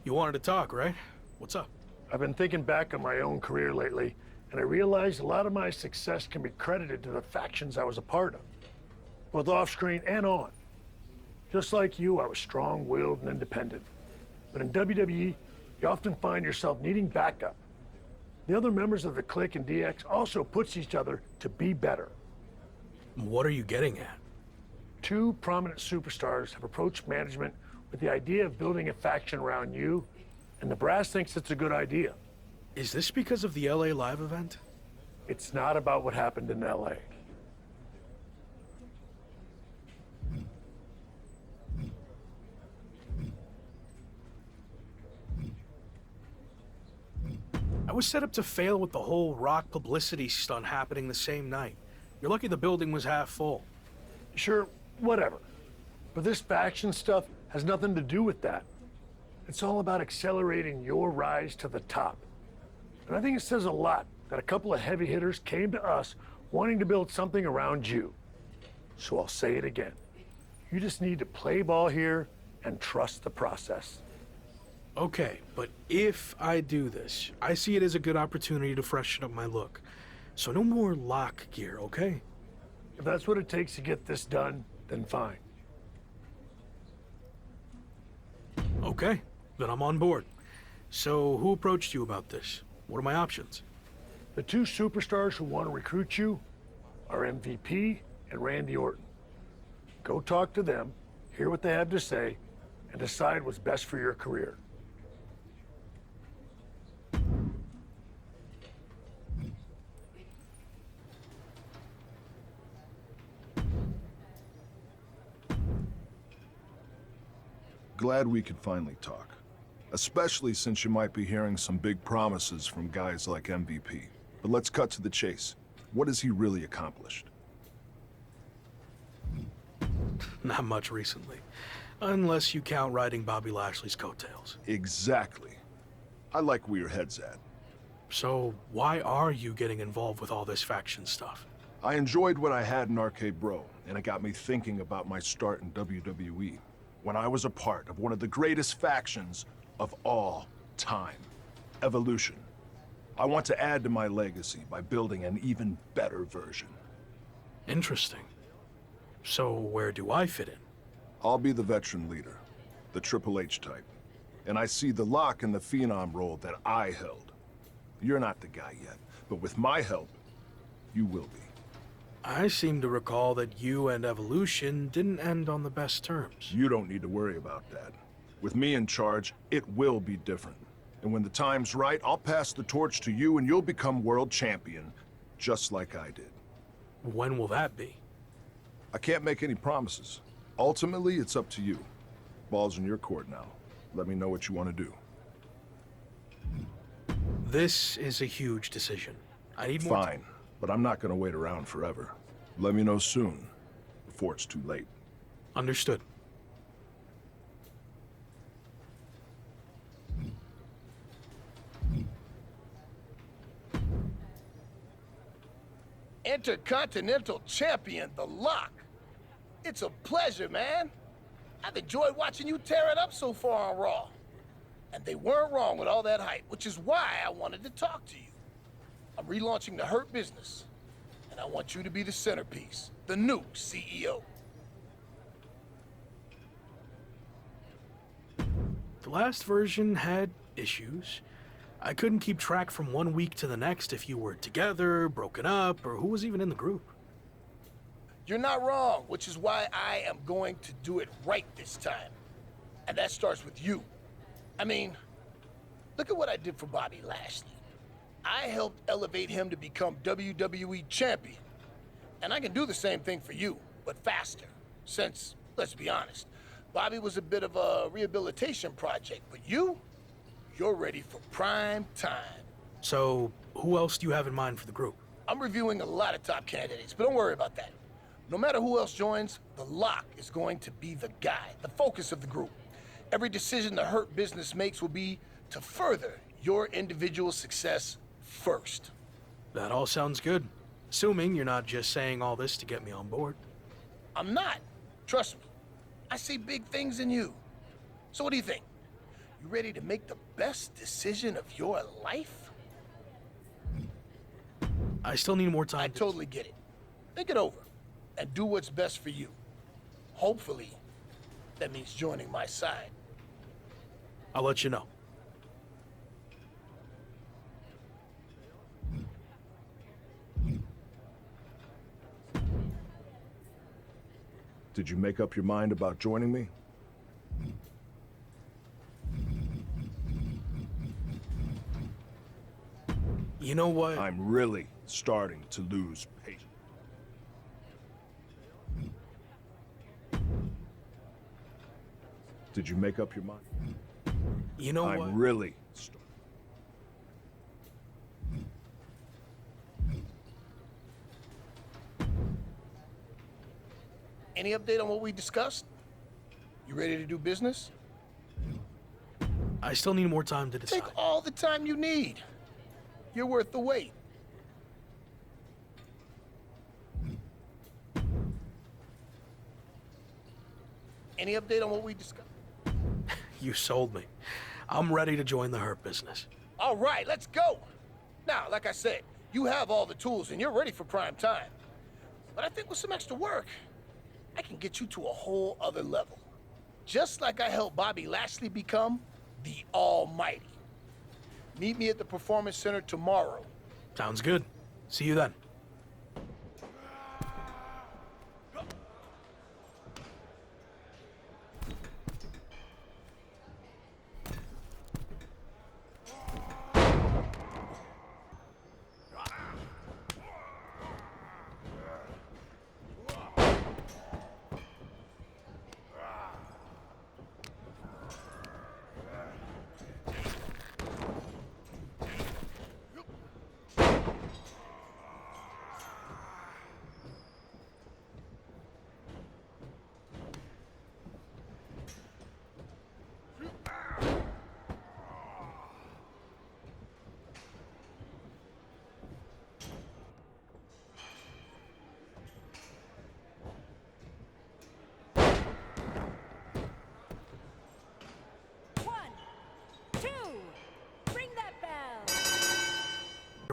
You wanted to talk, right? What's up? I've been thinking back on my own career lately, and I realized a lot of my success can be credited to the factions I was a part of, both off-screen and on. Just like you, I was strong-willed and independent. But in WWE, you often find yourself needing backup. The other members of the Clique and DX also push each other to be better. What are you getting at? Two prominent superstars have approached management with the idea of building a faction around you, and the brass thinks it's a good idea. Is this because of the LA Live event? It's not about what happened in LA. I was set up to fail with the whole Rock publicity stunt happening the same night. You're lucky the building was half full. Sure, whatever. But this faction stuff has nothing to do with that. It's all about accelerating your rise to the top. And I think it says a lot that a couple of heavy hitters came to us wanting to build something around you. So I'll say it again. You just need to play ball here and trust the process. Okay, but if I do this, I see it as a good opportunity to freshen up my look. So no more lock gear, okay? If that's what it takes to get this done, then fine. Okay, then I'm on board. So who approached you about this? What are my options? The two superstars who want to recruit you are MVP and Randy Orton. Go talk to them, hear what they have to say, and decide what's best for your career. Glad we could finally talk. Especially since you might be hearing some big promises from guys like MVP. But let's cut to the chase. What has he really accomplished? Not much recently. Unless you count riding Bobby Lashley's coattails. Exactly. I like where your head's at. So why are you getting involved with all this faction stuff? I enjoyed what I had in Arcade Bro, and it got me thinking about my start in WWE. When I was a part of one of the greatest factions of all time, Evolution. I want to add to my legacy by building an even better version. Interesting. So where do I fit in? I'll be the veteran leader, the Triple H type. And I see the lock in the Phenom role that I held. You're not the guy yet, but with my help, you will be. I seem to recall that you and Evolution didn't end on the best terms. You don't need to worry about that. With me in charge, it will be different. And when the time's right, I'll pass the torch to you and you'll become world champion, just like I did. When will that be? I can't make any promises. Ultimately, it's up to you. Ball's in your court now. Let me know what you want to do. This is a huge decision. I need more Fine, but I'm not going to wait around forever. Let me know soon, before it's too late. Understood. Intercontinental Champion, The Lock. It's a pleasure, man. I've enjoyed watching you tear it up so far on Raw. And they weren't wrong with all that hype, which is why I wanted to talk to you. I'm relaunching the Hurt Business, and I want you to be the centerpiece, the new CEO. The last version had issues. I couldn't keep track from one week to the next if you were together, broken up, or who was even in the group. You're not wrong, which is why I am going to do it right this time. And that starts with you. I mean, look at what I did for Bobby Lashley. I helped elevate him to become WWE champion. And I can do the same thing for you, but faster. Since, let's be honest, Bobby was a bit of a rehabilitation project, but you're ready for prime time. So, who else do you have in mind for the group? I'm reviewing a lot of top candidates, but don't worry about that. No matter who else joins, The Lock is going to be the guy, the focus of the group. Every decision the Hurt Business makes will be to further your individual success first. That all sounds good. Assuming you're not just saying all this to get me on board. I'm not. Trust me. I see big things in you. So what do you think? You ready to make the best decision of your life? I still need more time. I totally get it. Think it over and do what's best for you. Hopefully, that means joining my side. I'll let you know. Did you make up your mind about joining me? You know what? I'm really starting to lose patience. Did you make up your mind? You know what? I'm really Any update on what we discussed? You ready to do business? I still need more time to decide. Take all the time you need. You're worth the wait. Any update on what we discussed? You sold me. I'm ready to join the Hurt Business. All right, let's go. Now, like I said, you have all the tools and you're ready for prime time. But I think with some extra work, I can get you to a whole other level. Just like I helped Bobby Lashley become the Almighty. Meet me at the Performance Center tomorrow. Sounds good. See you then.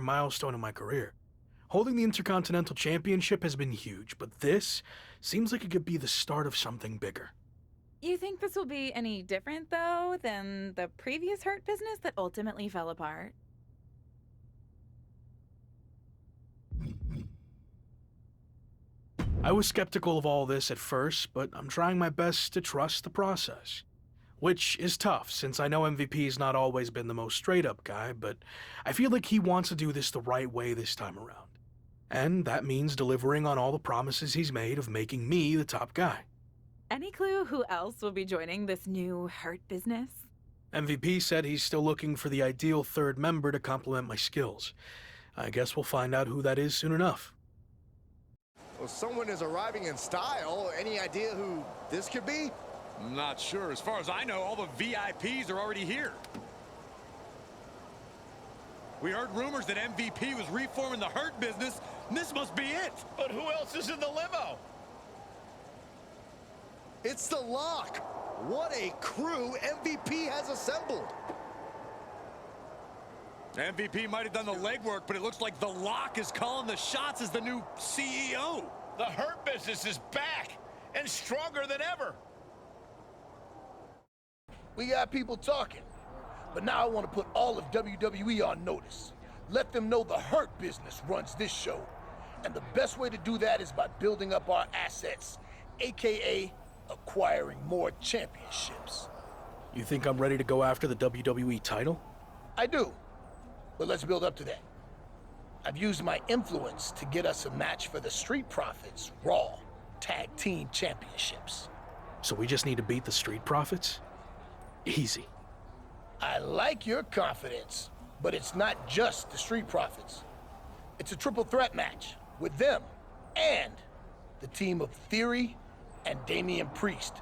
Milestone in my career. Holding the Intercontinental Championship has been huge, but this seems like it could be the start of something bigger. You think this will be any different, though, than the previous Hurt Business that ultimately fell apart? I was skeptical of all this at first, but I'm trying my best to trust the process. Which is tough, since I know MVP's not always been the most straight-up guy, but I feel like he wants to do this the right way this time around. And that means delivering on all the promises he's made of making me the top guy. Any clue who else will be joining this new Hurt Business? MVP said he's still looking for the ideal third member to complement my skills. I guess we'll find out who that is soon enough. Well, someone is arriving in style. Any idea who this could be? I'm not sure. As far as I know, all the VIPs are already here. We heard rumors that MVP was reforming the Hurt Business, and this must be it. But who else is in the limo? It's the Lock. What a crew MVP has assembled. MVP might have done the legwork, but it looks like the Lock is calling the shots as the new CEO. The Hurt Business is back and stronger than ever. We got people talking, but now I want to put all of WWE on notice. Let them know the Hurt Business runs this show. And the best way to do that is by building up our assets, aka acquiring more championships. You think I'm ready to go after the WWE title? I do, but let's build up to that. I've used my influence to get us a match for the Street Profits Raw Tag Team Championships. So we just need to beat the Street Profits? Easy. I like your confidence, but it's not just the Street Profits. It's a triple threat match with them and the team of Theory and Damian Priest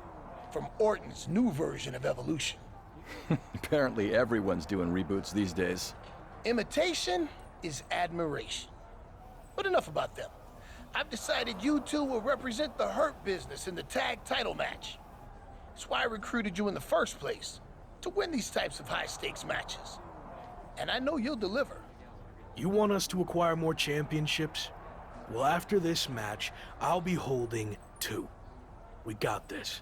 from Orton's new version of Evolution. Apparently everyone's doing reboots these days. Imitation is admiration. But enough about them. I've decided you two will represent the Hurt Business in the tag title match. That's why I recruited you in the first place. to win these types of high-stakes matches. And I know you'll deliver. You want us to acquire more championships? Well, after this match, I'll be holding 2. We got this.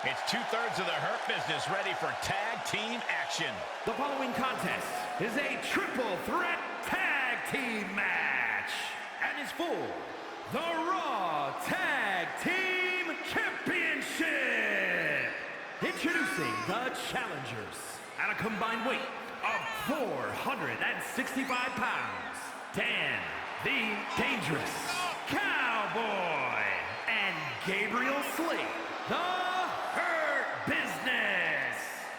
It's 2/3 of the Hurt Business ready for tag team action. The following contest is a triple threat tag team match and is for the Raw Tag Team Championship. Introducing the challengers at a combined weight of 465 pounds, Dan the Dangerous Cowboy and Gabriel Slade, the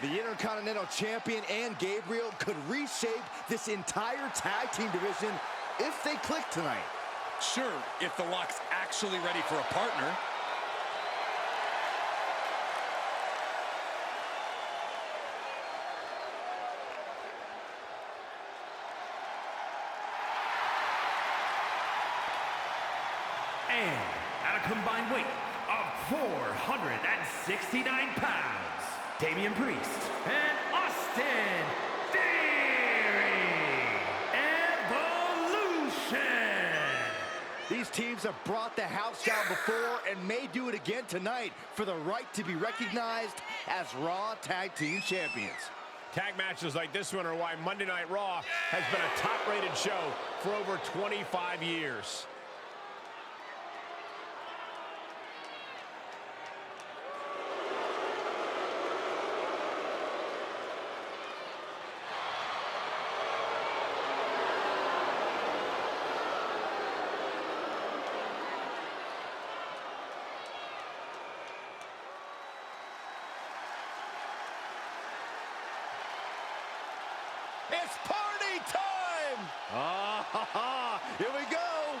The Intercontinental Champion and Gabriel could reshape this entire tag team division if they click tonight. Sure, if the Lock's actually ready for a partner. And at a combined weight of 469 pounds, Damian Priest and Austin Theory. Evolution. These teams have brought the house down before and may do it again tonight for the right to be recognized as Raw Tag Team Champions. Tag matches like this one are why Monday Night Raw has been a top-rated show for over 25 years. It's party time! Here we go!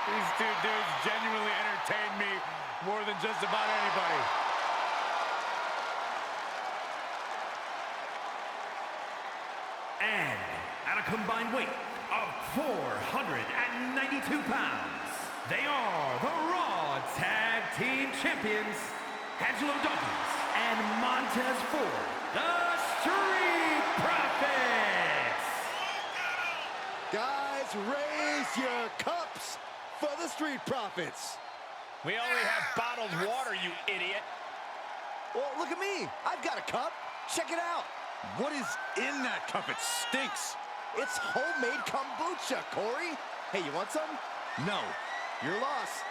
These two dudes genuinely entertain me more than just about anybody. And at a combined weight of 492 pounds, they are the Raw Tag Team Champions, Angelo Dawkins and Montez Ford, the Street Profits. Guys, raise your cups for the Street Profits. We only have bottled water, you idiot. Well, look at me. I've got a cup. Check it out. What is in that cup? It stinks. It's homemade kombucha, Corey. Hey, you want some? No. Your loss.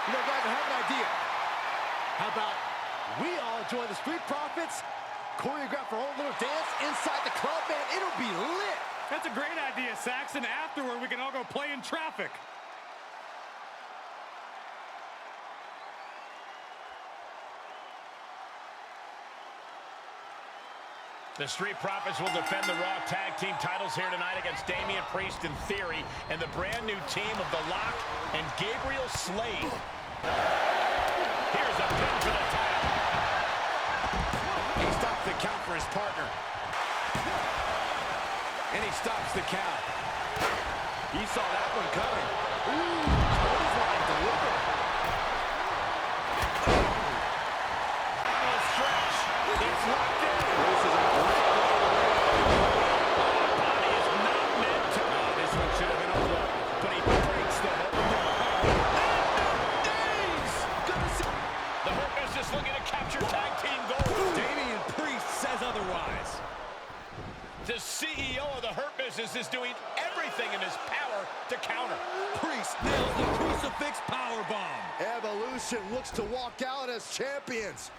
You know, guys, I have an idea. How about we all join the Street Profits, choreograph our own little dance inside the club, man? It'll be lit. That's a great idea, Saxon. Afterward, we can all go play in traffic. The Street Profits will defend the Raw Tag Team titles here tonight against Damian Priest and Theory and the brand new team of The Lock and Gabriel Slade. Here's a pin for the title. He stops the count for his partner. And he stops the count. He saw that one coming. Ooh, clothesline delivered. Stretch. It's locked in. The CEO of the Hurt Business is doing everything everything in his power to counter. Priest nails the crucifix powerbomb. Evolution looks to walk out as champions.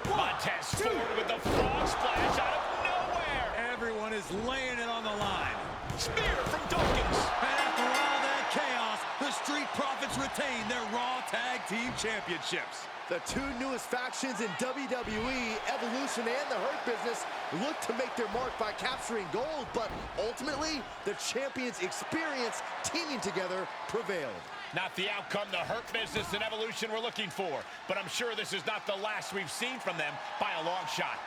Montez forward with the frog splash out of nowhere. Everyone is laying it on the line. Spear from Dawkins. And after all that chaos, the Street Profits retain their Raw Tag Team Championships. The two newest factions in WWE, Evolution and the Hurt Business, look to make their mark by capturing gold, but ultimately, the champions' experience teaming together prevailed. Not the outcome the Hurt Business and Evolution were looking for, but I'm sure this is not the last we've seen from them by a long shot.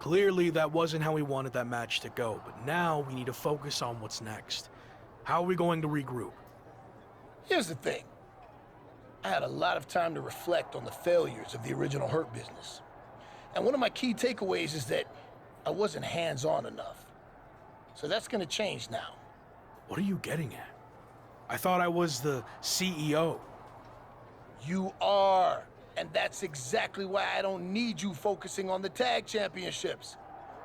Clearly, that wasn't how we wanted that match to go, but now we need to focus on what's next. How are we going to regroup? Here's the thing. I had a lot of time to reflect on the failures of the original Hurt Business. And one of my key takeaways is that I wasn't hands-on enough. So that's gonna change now. What are you getting at? I thought I was the CEO. You are. And that's exactly why I don't need you focusing on the tag championships.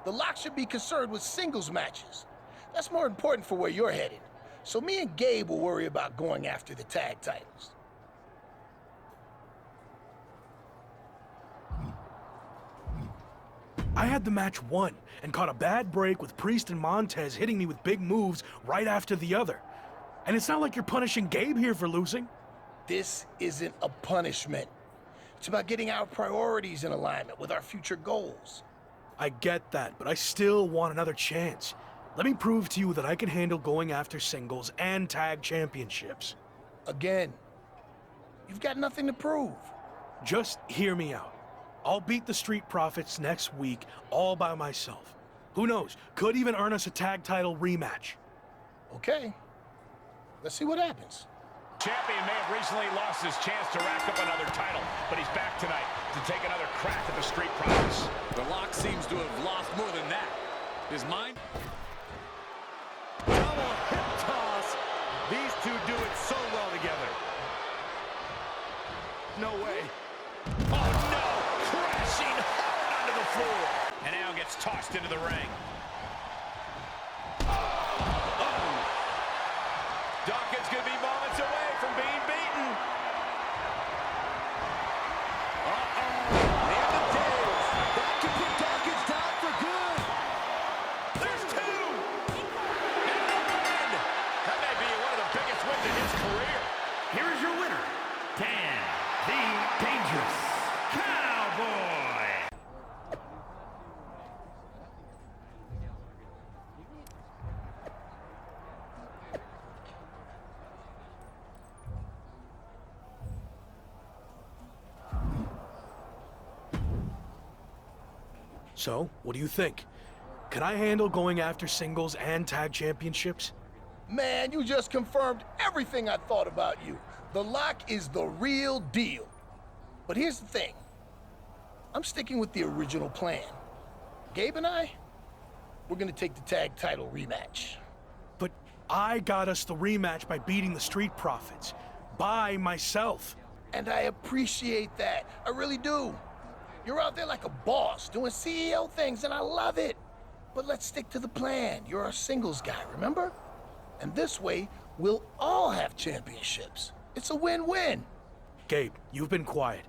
The Lock should be concerned with singles matches. That's more important for where you're headed. So me and Gabe will worry about going after the tag titles. I had the match won and caught a bad break with Priest and Montez hitting me with big moves right after the other. And it's not like you're punishing Gabe here for losing. This isn't a punishment. It's about getting our priorities in alignment with our future goals. I get that, but I still want another chance. Let me prove to you that I can handle going after singles and tag championships. Again, you've got nothing to prove. Just hear me out. I'll beat the Street Profits next week all by myself. Who knows, could even earn us a tag title rematch. Okay, let's see what happens. Champion may have recently lost his chance to rack up another title, but he's back tonight to take another crack at the Street Profits. The Lock seems to have lost more than that. His mind? Double hip toss. These two do it so well together. No way. Oh no! Crashing hard onto the floor. And now gets tossed into the ring. Dawkins could be moments away from being beaten. And the days. That could put Dawkins down for good. There's two. And the win. That may be one of the biggest wins in his career. Here is your winner, Dan the Dangerous Cowboy. So, what do you think? Can I handle going after singles and tag championships? Man, you just confirmed everything I thought about you. The Lock is the real deal. But here's the thing. I'm sticking with the original plan. Gabe and I, we're gonna take the tag title rematch. But I got us the rematch by beating the Street Profits. By myself. And I appreciate that. I really do. You're out there like a boss, doing CEO things, and I love it. But let's stick to the plan. You're our singles guy, remember? And this way, we'll all have championships. It's a win-win. Gabe, you've been quiet.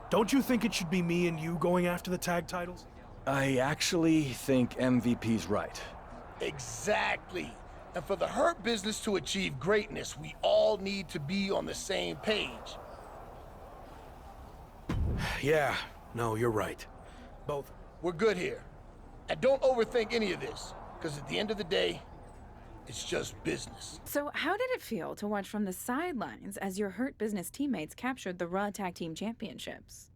Don't you think it should be me and you going after the tag titles? I actually think MVP's right. Exactly. And for the Hurt Business to achieve greatness, we all need to be on the same page. Yeah, no, you're right. Both. We're good here. And don't overthink any of this, because at the end of the day, it's just business. So how did it feel to watch from the sidelines as your Hurt Business teammates captured the Raw Tag Team Championships?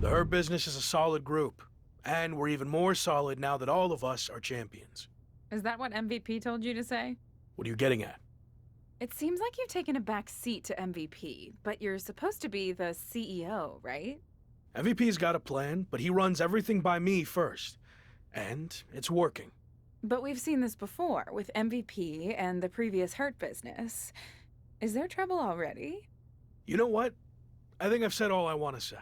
The Hurt Business is a solid group. And we're even more solid now that all of us are champions. Is that what MVP told you to say? What are you getting at? It seems like you've taken a back seat to MVP, but you're supposed to be the CEO, right? MVP's got a plan, but he runs everything by me first. And it's working. But we've seen this before with MVP and the previous Hurt Business. Is there trouble already? You know what? I think I've said all I want to say.